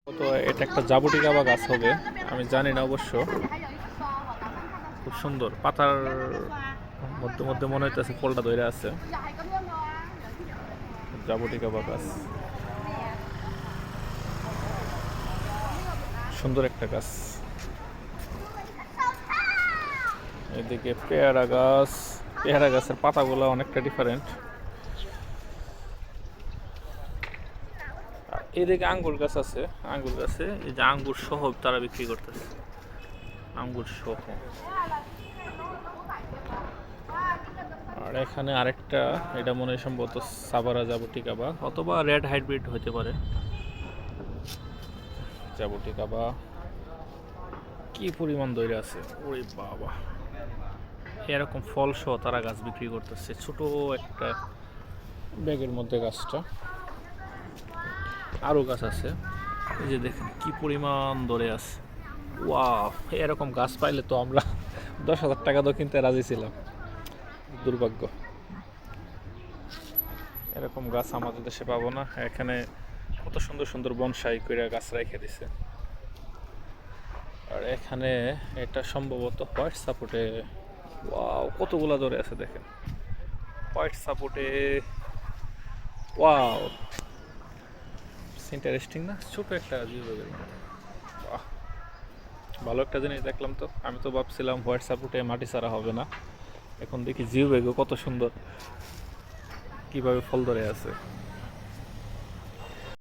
তো এটা একটা জাবুটিকা গাছ হবে, আমি জানি না অবশ্য। খুব সুন্দর, পাতার মধ্যে মধ্যে মনে হইতেছে ফলটা ধরে আছে। জাবুটিকা গাছ, সুন্দর একটা গাছ। এদিকে পেয়ারা গাছ, পেয়ারা গাছের পাতাগুলো অনেকটা ডিফারেন্ট। এদিকে আঙ্গুর গাছ আছে, আঙ্গুর গাছে এই যে আঙ্গুর সহ তারা বিক্রি করতেছে, আঙ্গুর সহ। আর এখানে আরেকটা, এটা মনে হয় সম্ভবত সাভারা জাবুটিকা বা অথবা রেড হাইব্রিড হতে পারে। জাবুটিকা বা কি পরিমাণ দইরা আছে, ওরে বাবা! এরকম ফল সহ তারা গাছ বিক্রি করতেছে, ছোট একটা ব্যাগের মধ্যে গাছটা। আরও গাছ আছে, এই যে দেখেন কি পরিমাণ ধরে আছে। ওয়াও! এরকম গাছ পাইলে তো আমরা 10,000 টাকা তো কিনতে রাজি ছিলাম। দুর্ভাগ্য, এরকম গাছ আমাদের দেশে পাবো না। এখানে কত সুন্দর সুন্দর বনসাই করে গাছ রেখে দিছে। আর এখানে এটা সম্ভবত হোয়াইট সাপোর্টে। ওয়াও, কতগুলা ধরে আছে দেখেন, হোয়াইট সাপোর্টে। ওয়াও, ইন্টারেস্টিং না? ছোট একটা জিওবেগের মতো। বাহ, ভালো একটা জিনিস দেখলাম তো। আমি তো ভাবছিলাম হোয়াইট সাপোর্টে মাটি ছাড়া হবে না, এখন দেখি জিওবেগও কত সুন্দর কিভাবে ফল ধরে আছে।